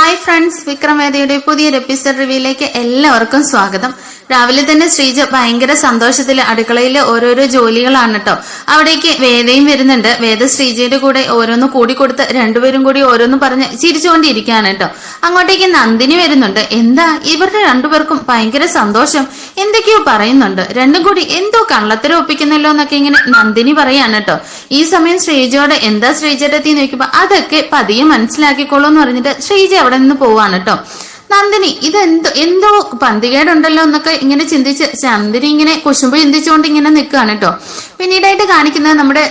Hi friends, വിക്രമവേദിയുടെ പുതിയൊരു episode റിവ്യൂയിലേക്ക് എല്ലാവർക്കും സ്വാഗതം. രാവിലെ തന്നെ ശ്രീജ ഭയങ്കര സന്തോഷത്തില് അടുക്കളയില് ഓരോരോ ജോലികളാണ് കേട്ടോ. അവിടേക്ക് വേദയും വരുന്നുണ്ട്. വേദ ശ്രീജയുടെ കൂടെ ഓരോന്ന് കൂടിക്കൊടുത്ത് രണ്ടുപേരും കൂടി ഓരോന്ന് പറഞ്ഞ് ചിരിച്ചുകൊണ്ടിരിക്കുകയാണ് കേട്ടോ. അങ്ങോട്ടേക്ക് നന്ദിനി വരുന്നുണ്ട്. എന്താ ഇവരുടെ രണ്ടുപേർക്കും ഭയങ്കര സന്തോഷം, എന്തൊക്കെയോ പറയുന്നുണ്ട്. രണ്ടും കൂടി എന്തോ കള്ളത്തരം ഒപ്പിക്കുന്നല്ലോ എന്നൊക്കെ ഇങ്ങനെ നന്ദിനി പറയാണ് കേട്ടോ. ഈ സമയം ശ്രീജയോട് എന്താ ശ്രീജയുടെ എത്തി നോക്കുമ്പോ അതൊക്കെ പതിയെ മനസ്സിലാക്കിക്കോളൂ എന്ന് പറഞ്ഞിട്ട് ശ്രീജ അവിടെ നിന്ന് പോവാണ് കേട്ടോ. നന്ദിനി എന്തോ പന്തികേടുണ്ടല്ലോ എന്നൊക്കെ ഇങ്ങനെ ചിന്തിച്ച് നന്ദിനി ഇങ്ങനെ കുശുമ്പ് ചിന്തിച്ചുകൊണ്ട് ഇങ്ങനെ നിൽക്കുകയാണ് കേട്ടോ. പിന്നീടായിട്ട് കാണിക്കുന്നത് നമ്മുടെ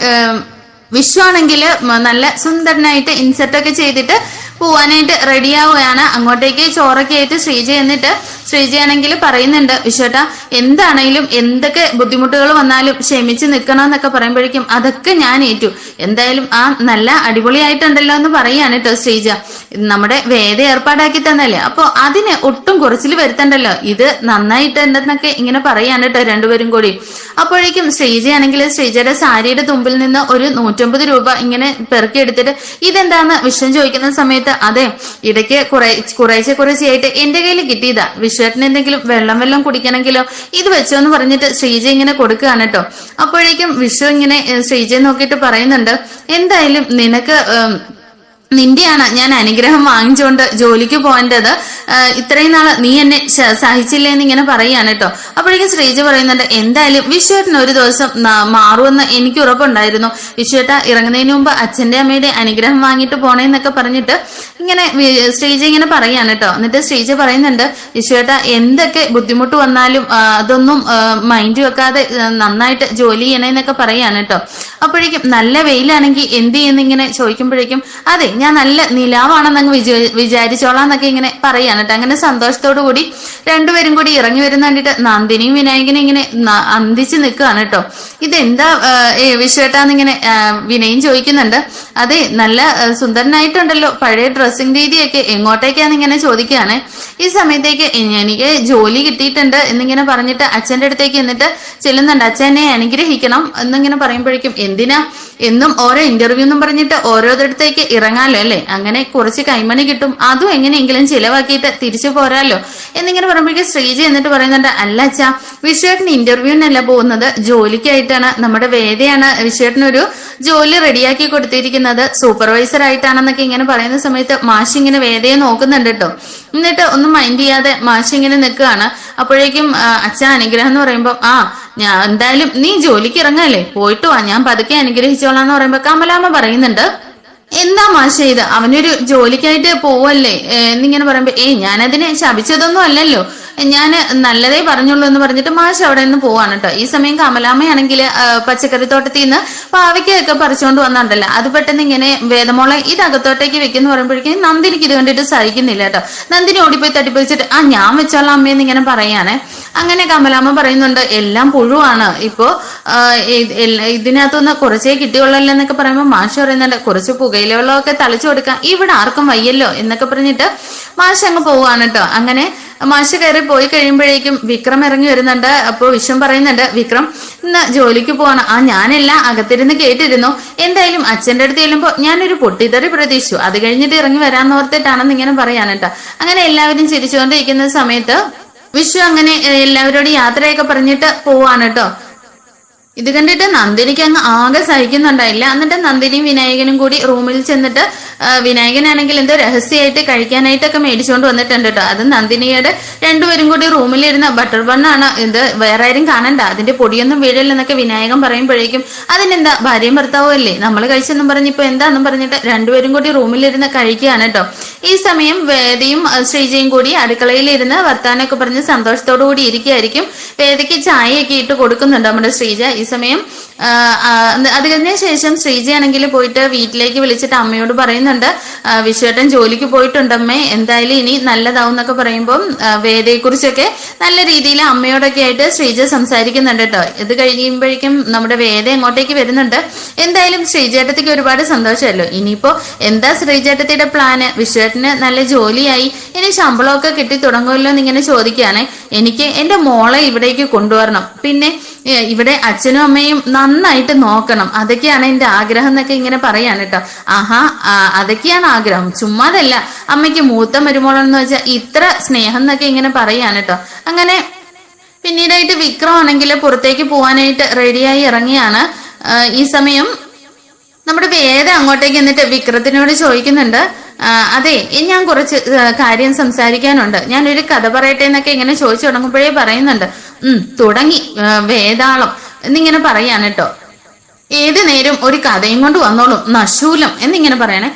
വിശ്വാണെങ്കില് നല്ല സുന്ദരനായിട്ട് ഇൻസെർട്ടൊക്കെ ചെയ്തിട്ട് പോവാനായിട്ട് റെഡിയാവുകയാണ്. അങ്ങോട്ടേക്ക് ചോറൊക്കെ ആയിട്ട് ശ്രീജ എന്നിട്ട് ശ്രീജയാണെങ്കിൽ പറയുന്നുണ്ട്, വിശ്വട്ടാ എന്താണേലും എന്തൊക്കെ ബുദ്ധിമുട്ടുകൾ വന്നാലും ക്ഷമിച്ച് നിൽക്കണം എന്നൊക്കെ പറയുമ്പോഴേക്കും അതൊക്കെ ഞാൻ ഏറ്റു, എന്തായാലും ആ നല്ല അടിപൊളിയായിട്ടുണ്ടല്ലോ എന്ന് പറയാണ് കേട്ടോ ശ്രീജ. നമ്മുടെ വേദ ഏർപ്പാടാക്കി തന്നല്ലേ, അപ്പൊ അതിന് ഒട്ടും കുറച്ചിൽ വരുത്തണ്ടല്ലോ, ഇത് നന്നായിട്ടുണ്ടെന്നൊക്കെ ഇങ്ങനെ പറയാണ് കേട്ടോ രണ്ടുപേരും കൂടി. അപ്പോഴേക്കും ശ്രീജയാണെങ്കിൽ ശ്രീജയുടെ സാരിയുടെ തുമ്പിൽ നിന്ന് ഒരു 150 രൂപ ഇങ്ങനെ പെറുക്കിയെടുത്തിട്ട് ഇതെന്താന്ന് വിഷം ചോദിക്കുന്ന സമയത്ത് അതെ ഇടയ്ക്ക് കുറേശ്ശെയായിട്ട് എന്റെ കയ്യിൽ കിട്ടിയതാ, വിശ്വട്ടിന് എന്തെങ്കിലും വെള്ളം കുടിക്കണമെങ്കിലോ ഇത് വെച്ചോ എന്ന് പറഞ്ഞിട്ട് ശ്രീജ ഇങ്ങനെ കൊടുക്കുകയാണ് കേട്ടോ. അപ്പോഴേക്കും വിശ്വ ഇങ്ങനെ ശ്രീജയെ നോക്കിയിട്ട് പറയുന്നുണ്ട്, എന്തായാലും നിനക്ക് നിന്റെയാണ് ഞാൻ അനുഗ്രഹം വാങ്ങിച്ചുകൊണ്ട് ജോലിക്ക് പോകേണ്ടത്, ഇത്രയും നാള് നീ എന്നെ സഹിച്ചില്ലേ എന്ന് ഇങ്ങനെ പറയാണ് കേട്ടോ. അപ്പോഴേക്കും ശ്രീജ പറയുന്നുണ്ട്, എന്തായാലും വിശ്വേട്ടന് ഒരു ദിവസം മാറുമെന്ന് എനിക്ക് ഉറപ്പുണ്ടായിരുന്നു, വിശ്വേട്ട ഇറങ്ങുന്നതിന് മുമ്പ് അച്ഛന്റെ അമ്മയുടെ അനുഗ്രഹം വാങ്ങിയിട്ട് പോണേന്നൊക്കെ പറഞ്ഞിട്ട് ഇങ്ങനെ ശ്രീജ ഇങ്ങനെ പറയാണ് കേട്ടോ. എന്നിട്ട് ശ്രീജ പറയുന്നുണ്ട്, വിശ്വേട്ട എന്തൊക്കെ ബുദ്ധിമുട്ട് വന്നാലും അതൊന്നും മൈൻഡ് വെക്കാതെ നന്നായിട്ട് ജോലി ചെയ്യണേന്നൊക്കെ പറയാണ് കേട്ടോ. അപ്പോഴേക്കും നല്ല വെയിലാണെങ്കിൽ എന്ത് ചെയ്യുന്ന ഇങ്ങനെ ചോദിക്കുമ്പോഴേക്കും അതെ ഞാൻ നല്ല നിലാവാണെന്നങ്ങ് വിചാരിച്ചോളാം എന്നൊക്കെ ഇങ്ങനെ പറയാണ് കേട്ടോ. അങ്ങനെ സന്തോഷത്തോടു കൂടി രണ്ടുപേരും കൂടി ഇറങ്ങി വരുന്ന കണ്ടിട്ട് നന്ദിനിയും വിനായകനും ഇങ്ങനെ അന്തിച്ച് നിൽക്കുകയാണ് കേട്ടോ. ഇതെന്താ വിശ്വേട്ടാന്നിങ്ങനെ വിനയും ചോദിക്കുന്നുണ്ട്. അതെ നല്ല സുന്ദരനായിട്ടുണ്ടല്ലോ, പഴയ ഡ്രസ്സിംഗ് രീതിയൊക്കെ എങ്ങോട്ടേക്കാന്ന് ഇങ്ങനെ ചോദിക്കുകയാണ്. ഈ സമയത്തേക്ക് എനിക്ക് ജോലി കിട്ടിയിട്ടുണ്ട് എന്നിങ്ങനെ പറഞ്ഞിട്ട് അച്ഛന്റെ അടുത്തേക്ക് എന്നിട്ട് ചെല്ലുന്നുണ്ട്. അച്ഛനെ അനുഗ്രഹിക്കണം എന്നിങ്ങനെ പറയുമ്പോഴേക്കും എന്തിനാ എന്നും ഓരോ ഇന്റർവ്യൂ എന്നും പറഞ്ഞിട്ട് ഓരോരുത്തരത്തേക്ക് ഇറങ്ങാലോ അല്ലെ, അങ്ങനെ കുറച്ച് കൈമണി കിട്ടും, അതും എങ്ങനെയെങ്കിലും ചിലവാക്കിയിട്ട് തിരിച്ചു പോരാലോ എന്നിങ്ങനെ പറയുമ്പോഴേക്കും ശ്രീജ എന്നിട്ട് പറയുന്നുണ്ട്, അല്ല അച്ഛാ വിശ്വേട്ടന് ഇന്റർവ്യൂവിനല്ല പോകുന്നത്, ജോലിക്കായിട്ടാണ്. നമ്മുടെ വേദയാണ് വിശ്വേട്ടനൊരു ജോലി റെഡിയാക്കി കൊടുത്തിരിക്കുന്നത്, സൂപ്പർവൈസർ ആയിട്ടാണെന്നൊക്കെ ഇങ്ങനെ പറയുന്ന സമയത്ത് മാഷി ഇങ്ങനെ വേദയെ നോക്കുന്നുണ്ട് കേട്ടോ. എന്നിട്ട് ഒന്നും മൈൻഡ് ചെയ്യാതെ മാഷി ഇങ്ങനെ നിൽക്കുകയാണ്. അപ്പോഴേക്കും അച്ഛൻ അനുഗ്രഹം എന്ന് പറയുമ്പോ ഞാൻ എന്തായാലും നീ ജോലിക്ക് ഇറങ്ങല്ലേ, പോയിട്ട് വാ, ഞാൻ പതുക്കെ അനുഗ്രഹിച്ചോളാന്ന് പറയുമ്പോ കമലാമ്മ പറയുന്നുണ്ട്, എന്താ മാഷ ഇത് അവനൊരു ജോലിക്കായിട്ട് പോവല്ലേ എന്നിങ്ങനെ പറയുമ്പോ ഞാനതിനെ ശപിച്ചതൊന്നും അല്ലല്ലോ, ഞാൻ നല്ലതേ പറഞ്ഞുള്ളൂ എന്ന് പറഞ്ഞിട്ട് മാഷ് അവിടെ നിന്ന് പോവാണ് കേട്ടോ. ഈ സമയം കമലാമ്മയാണെങ്കിൽ പച്ചക്കറി തോട്ടത്തിൽ നിന്ന് പാവയ്ക്കൊക്കെ പറിച്ചുകൊണ്ട് വന്നിട്ടല്ലോ, അത് പെട്ടെന്ന് ഇങ്ങനെ വേദമോളെ ഇത് അകത്തോട്ടേക്ക് വെക്കുന്നു പറയുമ്പോഴേക്കും നന്ദിനിക്ക് ഇത് കണ്ടിട്ട് സഹിക്കുന്നില്ല കേട്ടോ. നന്ദിനി ഓടിപ്പോയി തട്ടിപ്പിടിച്ചിട്ട് ഞാൻ വെച്ചോളാം അമ്മയെന്ന് ഇങ്ങനെ പറയാനേ. അങ്ങനെ കമലാമ്മ പറയുന്നുണ്ട്, എല്ലാം പുഴുവാണ്, ഇപ്പോ ഇതിനകത്തുനിന്ന് കുറച്ചേ കിട്ടിയുള്ളല്ലോ എന്നൊക്കെ പറയുമ്പോൾ മാഷ് പറയുന്നുണ്ട്, കുറച്ച് പുകയില വെള്ളമൊക്കെ തളിച്ചു കൊടുക്കാം, ഇവിടെ ആർക്കും വയ്യല്ലോ എന്നൊക്കെ പറഞ്ഞിട്ട് മാഷ് അങ്ങ് പോവാണ് കേട്ടോ. അങ്ങനെ മാഷ് കയറി പോയി കഴിയുമ്പോഴേക്കും വിക്രം ഇറങ്ങി വരുന്നുണ്ട്. അപ്പൊ വിശ്വം പറയുന്നുണ്ട്, വിക്രം ഇന്ന് ജോലിക്ക് പോവാണ്. ഞാനെല്ലാം അകത്തിരുന്ന് കേട്ടിരുന്നു, എന്തായാലും അച്ഛന്റെ അടുത്ത് ചെല്ലുമ്പോ ഞാനൊരു പൊട്ടിത്തെറി പ്രതീക്ഷിച്ചു, അത് കഴിഞ്ഞിട്ട് ഇറങ്ങി വരാന്നോർത്തിട്ടാണെന്ന് ഇങ്ങനെ പറയാൻ കേട്ടോ. അങ്ങനെ എല്ലാവരും ചിരിച്ചുകൊണ്ടിരിക്കുന്ന സമയത്ത് വിശ്വം അങ്ങനെ എല്ലാവരോടും യാത്രയൊക്കെ പറഞ്ഞിട്ട് പോവാണ് കേട്ടോ. ഇത് കണ്ടിട്ട് നന്ദിനിക്ക് അങ്ങ് ആകെ സഹിക്കുന്നുണ്ടായില്ല. എന്നിട്ട് നന്ദിനിയും വിനായകനും കൂടി റൂമിൽ ചെന്നിട്ട് വിനായകനാണെങ്കിൽ എന്തോ രഹസ്യമായിട്ട് കഴിക്കാനായിട്ടൊക്കെ മേടിച്ചുകൊണ്ട് വന്നിട്ടുണ്ട് കേട്ടോ. അത് നന്ദിനിയുടെ രണ്ടുപേരും കൂടി റൂമിലിരുന്ന ബട്ടർ ബണ്ണാണ്, ഇത് വേറെ ആരും കാണണ്ട, അതിന്റെ പൊടിയൊന്നും വീഴില്ലെന്നൊക്കെ വിനായകൻ പറയുമ്പോഴേക്കും അതിനെന്താ ഭാര്യയും ഭർത്താവും അല്ലേ, നമ്മൾ കഴിച്ചെന്നും പറഞ്ഞിപ്പോ എന്താന്നും പറഞ്ഞിട്ട് രണ്ടുപേരും കൂടി റൂമിലിരുന്ന് കഴിക്കുകയാണ് കേട്ടോ. ഈ സമയം വേദയും ശ്രീജയും കൂടി അടുക്കളയിലിരുന്ന് വർത്താനൊക്കെ പറഞ്ഞ് സന്തോഷത്തോടു കൂടി ഇരിക്കുകയായിരിക്കും. വേദയ്ക്ക് ചായയൊക്കെ ഇട്ട് കൊടുക്കുന്നുണ്ട് നമ്മുടെ ശ്രീജ. ഈ സമയം അത് കഴിഞ്ഞ ശേഷം ശ്രീജയാണെങ്കിൽ പോയിട്ട് വീട്ടിലേക്ക് വിളിച്ചിട്ട് അമ്മയോട് പറയുന്നുണ്ട്, വിശ്വേട്ടൻ ജോലിക്ക് പോയിട്ടുണ്ടമ്മേ, എന്തായാലും ഇനി നല്ലതാവും എന്നൊക്കെ പറയുമ്പോൾ വേദയെ കുറിച്ചൊക്കെ നല്ല രീതിയിൽ അമ്മയോടൊക്കെ ആയിട്ട് ശ്രീജ സംസാരിക്കുന്നുണ്ട് കേട്ടോ. ഇത് കഴിയുമ്പോഴേക്കും നമ്മുടെ വേദ എങ്ങോട്ടേക്ക് വരുന്നുണ്ട്. എന്തായാലും ശ്രീജേട്ടത്തിക്ക് ഒരുപാട് സന്തോഷമല്ലോ, ഇനിയിപ്പോ എന്താ ശ്രീജേട്ടത്തിയുടെ പ്ലാന്, വിശ്വേട്ടന് നല്ല ജോലിയായി ഇനി ശമ്പളമൊക്കെ കിട്ടി തുടങ്ങുമല്ലോ എന്നിങ്ങനെ ചോദിക്കുകയാണ്. എനിക്ക് എന്റെ മോളെ ഇവിടേക്ക് കൊണ്ടുവരണം, പിന്നെ ഇവിടെ അച്ഛനും അമ്മയും നന്നായിട്ട് നോക്കണം, അതൊക്കെയാണ് എന്റെ ആഗ്രഹം എന്നൊക്കെ ഇങ്ങനെ പറയാണ് കേട്ടോ. ആഹാ അതൊക്കെയാണ് ആഗ്രഹം, ചുമ്മാതല്ല. അമ്മയ്ക്ക് മൂത്ത മരുമോളെന്ന് വെച്ചാൽ ഇത്ര സ്നേഹം എന്നൊക്കെ ഇങ്ങനെ പറയാണ് കേട്ടോ. അങ്ങനെ പിന്നീടായിട്ട് വിക്രം ആണെങ്കിൽ പുറത്തേക്ക് പോവാനായിട്ട് റെഡിയായി ഇറങ്ങിയാണ്. ഈ സമയം നമ്മുടെ വേദ അങ്ങോട്ടേക്ക് എന്നിട്ട് വിക്രത്തിനോട് ചോദിക്കുന്നുണ്ട്, അതെ ഞാൻ കുറച്ച് കാര്യം സംസാരിക്കാനുണ്ട്, ഞാനൊരു കഥ പറയട്ടെ എന്നൊക്കെ ഇങ്ങനെ ചോദിച്ചു തുടങ്ങുമ്പോഴേ പറയുന്നുണ്ട്. തുടങ്ങി വേതാളം എന്നിങ്ങനെ പറയാണ് കേട്ടോ. ഏത് നേരം ഒരു കഥയും കൊണ്ട് വന്നോളും, നശൂലം എന്നിങ്ങനെ പറയണേ.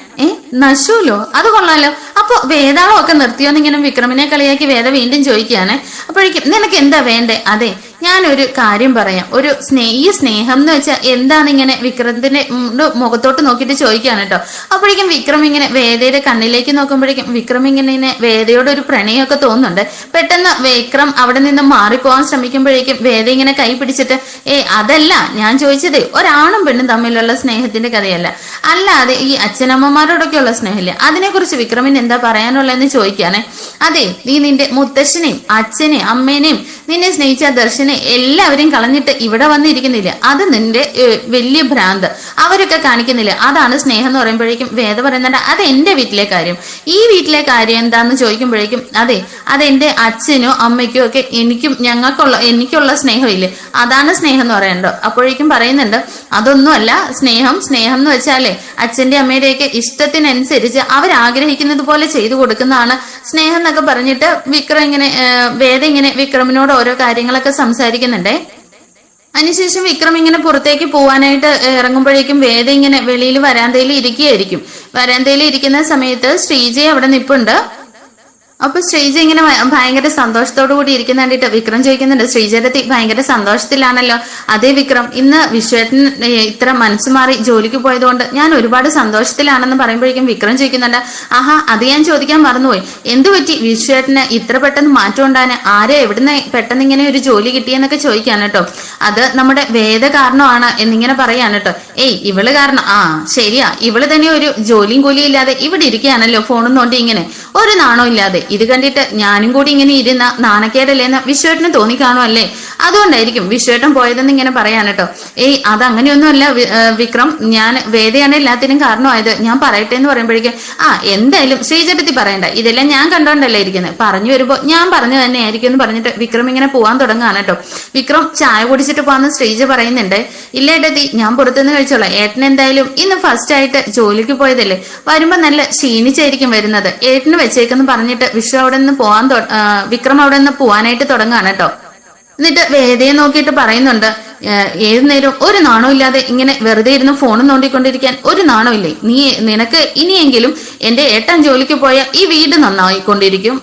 നശൂലോ, അത് കൊള്ളാലോ, അപ്പൊ വേതാളം ഒക്കെ നിർത്തിയോന്ന് ഇങ്ങനെ വിക്രമിനെ കളിയാക്കി വേദ വീണ്ടും ചോദിക്കുകയാണ്. അപ്പോഴേക്കും നിനക്ക് എന്താ വേണ്ടേ? അതെ ഞാനൊരു കാര്യം പറയാം, ഈ സ്നേഹം എന്ന് വെച്ചാൽ എന്താന്നിങ്ങനെ വിക്രത്തിന്റെ മുഖത്തോട്ട് നോക്കിയിട്ട് ചോദിക്കുകയാണ് കേട്ടോ. അപ്പോഴേക്കും വിക്രം ഇങ്ങനെ വേദയുടെ കണ്ണിലേക്ക് നോക്കുമ്പോഴേക്കും വിക്രം ഇങ്ങനെ വേദയോട് ഒരു പ്രണയമൊക്കെ തോന്നുന്നുണ്ട്. പെട്ടെന്ന് വിക്രം അവിടെ നിന്ന് മാറിപ്പോവാൻ ശ്രമിക്കുമ്പോഴേക്കും വേദ ഇങ്ങനെ കൈ പിടിച്ചിട്ട്, അതല്ല ഞാൻ ചോദിച്ചത് ഒരാണും പെണ്ണും തമ്മിലുള്ള സ്നേഹത്തിന്റെ കഥയല്ല, അല്ലാതെ ഈ അച്ഛനമ്മമാരോടൊക്കെയുള്ള സ്നേഹമില്ല, അതിനെക്കുറിച്ച് വിക്രമിന് എന്താ പറയാനുള്ളതെന്ന് ചോദിക്കാനേ. അതെ നീ നിന്റെ മുത്തശ്ശനെയും അച്ഛനെയും അമ്മേനെയും നിന്നെ സ്നേഹിച്ച ദർശനെ എല്ലാവരെയും കളഞ്ഞിട്ട് ഇവിടെ വന്നിരിക്കുന്നില്ല, അത് നിന്റെ വലിയ ഭ്രാന്ത്, അവരൊക്കെ കാണിക്കുന്നില്ല, അതാണ് സ്നേഹം എന്ന് പറയുമ്പോഴേക്കും വേദ പറയുന്നുണ്ട്, അത് എന്റെ വീട്ടിലെ കാര്യം, ഈ വീട്ടിലെ കാര്യം എന്താന്ന് ചോദിക്കുമ്പോഴേക്കും അതെന്റെ അച്ഛനോ അമ്മയ്ക്കോ ഒക്കെ എനിക്കുള്ള സ്നേഹമില്ലേ, അതാണ് സ്നേഹം എന്ന് പറയണ്ടോ. അപ്പോഴേക്കും പറയുന്നുണ്ട്, അതൊന്നുമല്ല സ്നേഹം എന്ന് വെച്ചാലേ അച്ഛന്റെ അമ്മയുടെയൊക്കെ ഇഷ്ടത്തിനനുസരിച്ച് അവരാഗ്രഹിക്കുന്നത് പോലെ ചെയ്തു കൊടുക്കുന്നതാണ് സ്നേഹം എന്നൊക്കെ പറഞ്ഞിട്ട് വേദ ഇങ്ങനെ വിക്രമിനോട് ഓരോ കാര്യങ്ങളൊക്കെ സംസാരിക്കുന്നുണ്ടേ. അതിനുശേഷം വിക്രം ഇങ്ങനെ പുറത്തേക്ക് പോവാനായിട്ട് ഇറങ്ങുമ്പോഴേക്കും വേദ ഇങ്ങനെ വെളിയിൽ വരാന്തയിൽ ഇരിക്കുകയായിരിക്കും. വരാന്തയിൽ ഇരിക്കുന്ന സമയത്ത് ശ്രീജയെ അവിടെ നിപ്പുണ്ട്. അപ്പൊ ശ്രീജ ഇങ്ങനെ ഭയങ്കര സന്തോഷത്തോടു കൂടി ഇരിക്കുന്ന കണ്ടിട്ട് വിക്രം ചോദിക്കുന്നുണ്ട്, ശ്രീജയുടെ ഭയങ്കര സന്തോഷത്തിലാണല്ലോ. അതേ വിക്രം, ഇന്ന് വിശ്വേട്ടൻ ഇത്ര മനസ്സ് മാറി ജോലിക്ക് പോയതുകൊണ്ട് ഞാൻ ഒരുപാട് സന്തോഷത്തിലാണെന്ന് പറയുമ്പോഴേക്കും വിക്രം ചോദിക്കുന്നുണ്ട്, ആഹാ അത് ഞാൻ ചോദിക്കാൻ മറന്നുപോയി, എന്തു പറ്റി വിശ്വേട്ടന് ഇത്ര പെട്ടെന്ന് മാറ്റം ഉണ്ടാകാൻ, ആരെ എവിടുന്ന് പെട്ടെന്ന് ഇങ്ങനെ ഒരു ജോലി കിട്ടിയെന്നൊക്കെ ചോദിക്കാണ് കേട്ടോ. അത് നമ്മുടെ വേദ കാരണമാണ് എന്നിങ്ങനെ പറയാണ് കേട്ടോ. ഇവള് കാരണം, ശരിയാ, ഇവള് തന്നെ ഒരു ജോലിയും കൂലിയും ഇല്ലാതെ ഇവിടെ ഇരിക്കുകയാണല്ലോ ഫോണും നോണ്ടി ഇങ്ങനെ, ഒരു നാണോ ഇല്ലാതെ. ഇത് കണ്ടിട്ട് ഞാനും കൂടി ഇങ്ങനെ ഇരുന്ന നാണക്കേടല്ലേന്ന് വിശ്വേട്ടന് തോന്നിക്കാണുമല്ലേ, അതുകൊണ്ടായിരിക്കും വിശ്വേട്ടൻ പോയതെന്ന് ഇങ്ങനെ പറയാൻ കേട്ടോ. അതങ്ങനെയൊന്നുമല്ല വിക്രം, ഞാൻ വേദയാണ് എല്ലാത്തിനും കാരണമായത്, ഞാൻ പറയട്ടെ എന്ന് പറയുമ്പോഴേക്കും എന്തായാലും ശ്രീജടത്തി പറയണ്ട, ഇതെല്ലാം ഞാൻ കണ്ടോണ്ടല്ലേ ഇരിക്കുന്നത്, പറഞ്ഞു വരുമ്പോ ഞാൻ പറഞ്ഞു തന്നെ ആയിരിക്കും എന്ന് പറഞ്ഞിട്ട് വിക്രം ഇങ്ങനെ പോവാൻ തുടങ്ങാണ് കേട്ടോ. വിക്രം ചായ കുടിച്ചിട്ട് പോവാന്ന് ശ്രീജ പറയുന്നുണ്ട്. ഇല്ല ഏട്ടത്തി, ഞാൻ പുറത്തുനിന്ന് കഴിച്ചോളാം, ഏട്ടൻ എന്തായാലും ഇന്ന് ഫസ്റ്റ് ആയിട്ട് ജോലിക്ക് പോയതല്ലേ, വരുമ്പോ നല്ല ക്ഷീണിച്ചായിരിക്കും വരുന്നത്, ഏട്ടന് വെച്ചേക്കെന്ന് പറഞ്ഞിട്ട് വിക്രം അവിടെ നിന്ന് പോവാനായിട്ട് തുടങ്ങാണ് കേട്ടോ. എന്നിട്ട് വേദയെ നോക്കിയിട്ട് പറയുന്നുണ്ട്, ഏത് നേരം ഒരു നാണോ ഇല്ലാതെ ഇങ്ങനെ വെറുതെ ഇരുന്ന് ഫോണും നോണ്ടിക്കൊണ്ടിരിക്കാൻ ഒരു നാണോ ഇല്ലേ, നിനക്ക് ഇനിയെങ്കിലും എന്റെ ഏട്ടൻ ജോലിക്ക് പോയ ഈ വീട് നന്നായിക്കൊണ്ടിരിക്കും,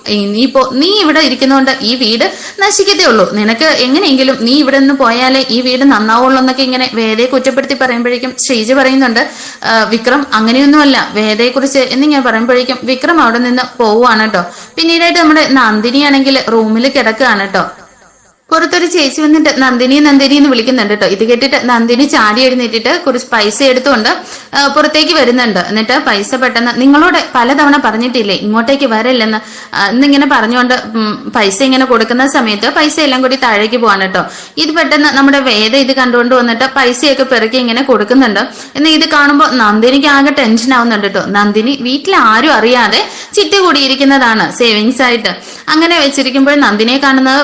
നീ ഇവിടെ ഇരിക്കുന്നതുകൊണ്ട് ഈ വീട് നശിക്കത്തേ ഉള്ളൂ, നിനക്ക് എങ്ങനെയെങ്കിലും നീ ഇവിടെ നിന്ന് പോയാലേ ഈ വീട് നന്നാവുള്ളൂ എന്നൊക്കെ ഇങ്ങനെ വേദയെ കുറ്റപ്പെടുത്തി പറയുമ്പോഴേക്കും ശ്രീജ പറയുന്നുണ്ട്, വിക്രം അങ്ങനെയൊന്നുമല്ല വേദയെ കുറിച്ച് എന്നിങ്ങനെ പറയുമ്പോഴേക്കും വിക്രം അവിടെ നിന്ന് പോവുകയാണ് കേട്ടോ. പിന്നീടായിട്ട് നമ്മുടെ നന്ദിനിയാണെങ്കിൽ റൂമിൽ കിടക്കുകയാണ് കേട്ടോ. പുറത്തൊരു ചേച്ചി വന്നിട്ട് നന്ദിനി എന്ന് വിളിക്കുന്നുണ്ട് കേട്ടോ. ഇത് കേട്ടിട്ട് നന്ദിനി ചാടി എഴുന്നേറ്റിട്ട് കുറച്ച് പൈസ എടുത്തുകൊണ്ട് പുറത്തേക്ക് വരുന്നുണ്ട്. എന്നിട്ട് പൈസ പെട്ടെന്ന്, നിങ്ങളോട് പലതവണ പറഞ്ഞിട്ടില്ലേ ഇങ്ങോട്ടേക്ക് വരല്ലെന്ന് എന്നിങ്ങനെ പറഞ്ഞുകൊണ്ട് പൈസ ഇങ്ങനെ കൊടുക്കുന്ന സമയത്ത് പൈസ എല്ലാം കൂടി താഴേക്ക് പോവാണ് കേട്ടോ. ഇത് പെട്ടെന്ന് നമ്മുടെ വേദ ഇത് കണ്ടുകൊണ്ട് വന്നിട്ട് പൈസയൊക്കെ പെറുക്കി ഇങ്ങനെ കൊടുക്കുന്നുണ്ട്. എന്നാൽ ഇത് കാണുമ്പോൾ നന്ദിനിക്ക് ആകെ ടെൻഷൻ ആവുന്നുണ്ട് കേട്ടോ. നന്ദിനി വീട്ടിൽ ആരും അറിയാതെ ചിട്ടി കൂടിയിരിക്കുന്നതാണ് സേവിങ്സ് ആയിട്ട്. അങ്ങനെ വെച്ചിരിക്കുമ്പോൾ നന്ദിനിയെ കാണുന്നത്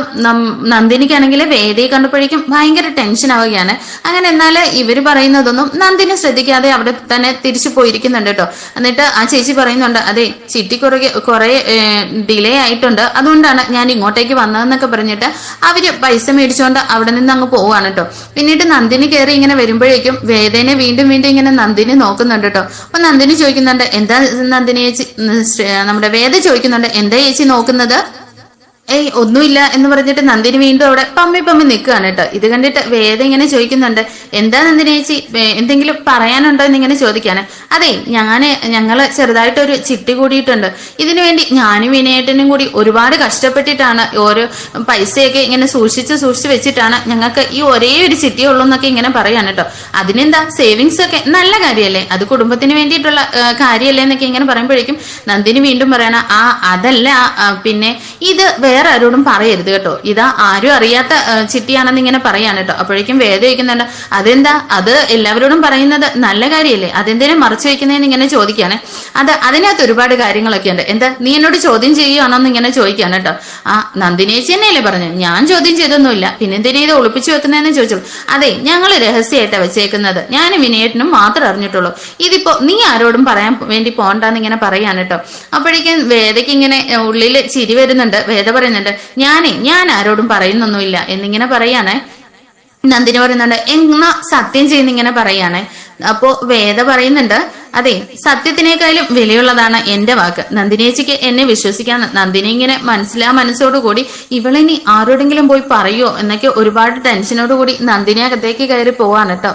നന്ദിനിക്കാണെങ്കിൽ വേദയെ കണ്ടപ്പോഴേക്കും ഭയങ്കര ടെൻഷൻ ആവുകയാണ്. അങ്ങനെ എന്നാൽ ഇവര് പറയുന്നതൊന്നും നന്ദിനി ശ്രദ്ധിക്കാതെ അവിടെ തന്നെ തിരിച്ചു പോയിരിക്കുന്നുണ്ട് കേട്ടോ. എന്നിട്ട് ആ ചേച്ചി പറയുന്നുണ്ട്, അതെ ചിട്ടി കുറെ ഡിലേ ആയിട്ടുണ്ട്, അതുകൊണ്ടാണ് ഞാൻ ഇങ്ങോട്ടേക്ക് വന്നതെന്നൊക്കെ പറഞ്ഞിട്ട് അവര് പൈസ മേടിച്ചുകൊണ്ട് അവിടെ നിന്ന് അങ്ങ് പോവാണ് കേട്ടോ. പിന്നീട് നന്ദിനി കയറി ഇങ്ങനെ വരുമ്പോഴേക്കും വേദേനെ വീണ്ടും ഇങ്ങനെ നന്ദിനി നോക്കുന്നുണ്ട് കേട്ടോ. അപ്പൊ നന്ദിനി ചോദിക്കുന്നുണ്ട്, എന്താ നന്ദിനി ചേച്ചി, നമ്മുടെ വേദ ചോദിക്കുന്നുണ്ട്, എന്താ ചേച്ചി നോക്കുന്നത്? ഒന്നുമില്ല എന്ന് പറഞ്ഞിട്ട് നന്ദിനി വീണ്ടും അവിടെ പമ്മി നിൽക്കുകയാണ് കേട്ടോ. ഇത് കണ്ടിട്ട് വേദ ഇങ്ങനെ ചോദിക്കുന്നുണ്ട്, എന്താ നന്ദിനി ചേച്ചി എന്തെങ്കിലും പറയാനുണ്ടോ എന്നിങ്ങനെ ചോദിക്കാണ്. അതെ ഞങ്ങള് ചെറുതായിട്ടൊരു ചിട്ടി കൂടിയിട്ടുണ്ട്, ഇതിനു വേണ്ടി ഞാനും വിനയേട്ടനും കൂടി ഒരുപാട് കഷ്ടപ്പെട്ടിട്ടാണ് ഓരോ പൈസയൊക്കെ ഇങ്ങനെ സൂക്ഷിച്ച് വെച്ചിട്ടാണ് ഞങ്ങൾക്ക് ഈ ഒരേ ഒരു ചിട്ടിയേ ഉള്ളൂ എന്നൊക്കെ ഇങ്ങനെ പറയാണ് കേട്ടോ. അതിനെന്താ, സേവിങ്സ് ഒക്കെ നല്ല കാര്യമല്ലേ, അത് കുടുംബത്തിന് വേണ്ടിയിട്ടുള്ള കാര്യമല്ലേ എന്നൊക്കെ ഇങ്ങനെ പറയുമ്പോഴേക്കും നന്ദിനി വീണ്ടും പറയണ, അതല്ല പിന്നെ ഇത് വേറെ ആരോടും പറയരുത് കേട്ടോ, ഇതാ ആരും അറിയാത്ത ചിട്ടിയാണെന്ന് ഇങ്ങനെ പറയാണ് കേട്ടോ. അപ്പോഴേക്കും വേദ ചോദിക്കുന്നുണ്ട്, അതെന്താ, അത് എല്ലാവരോടും പറയുന്നത് നല്ല കാര്യമല്ലേ, അതെന്തിനും മറച്ചു വെക്കുന്നതെന്ന് ഇങ്ങനെ ചോദിക്കാണ്. അതിനകത്ത് ഒരുപാട് കാര്യങ്ങളൊക്കെ ഉണ്ട്. എന്താ നീ എന്നോട് ചോദ്യം ചെയ്യുകയാണോന്ന് ഇങ്ങനെ ചോദിക്കാണ് കേട്ടോ. ആ നന്ദിനേച്ചി തന്നെയല്ലേ പറഞ്ഞു, ഞാൻ ചോദ്യം ചെയ്തൊന്നുമില്ല, പിന്നെന്തിനാ ഇത് ഒളിപ്പിച്ചു വെക്കുന്നതെന്ന് ചോദിച്ചു. അതെ, ഞങ്ങൾ രഹസ്യമായിട്ടാ വെച്ചേക്കുന്നത്, ഞാനും വിനയേട്ടനും മാത്രം അറിഞ്ഞിട്ടുള്ളൂ, ഇതിപ്പോ നീ ആരോടും പറയാൻ വേണ്ടി പോകണ്ടെന്ന് ഇങ്ങനെ പറയാണ് കേട്ടോ. അപ്പോഴേക്കും വേദയ്ക്ക് ഇങ്ങനെ ഉള്ളിൽ ചിരി വരുന്നുണ്ട്. വേദ പറയുന്നുണ്ട്, ഞാൻ ആരോടും പറയുന്നൊന്നുമില്ല എന്നിങ്ങനെ പറയാണേ. നന്ദിനി പറയുന്നുണ്ട്, എന്നാ സത്യം ചെയ്യുന്നിങ്ങനെ പറയാണേ. അപ്പോ വേദ പറയുന്നുണ്ട്, അതെ, സത്യത്തിനേക്കാളും വിലയുള്ളതാണ് എന്റെ വാക്ക്, നന്ദിനേച്ചിക്ക് എന്നെ വിശ്വസിക്കാന്ന്. നന്ദിനി ഇങ്ങനെ മനസ്സോടുകൂടി ഇവളിനി ആരോടെങ്കിലും പോയി പറയോ എന്നൊക്കെ ഒരുപാട് ടെൻഷനോടുകൂടി നന്ദിനി അകത്തേക്ക് കയറി പോവാണ് കേട്ടോ.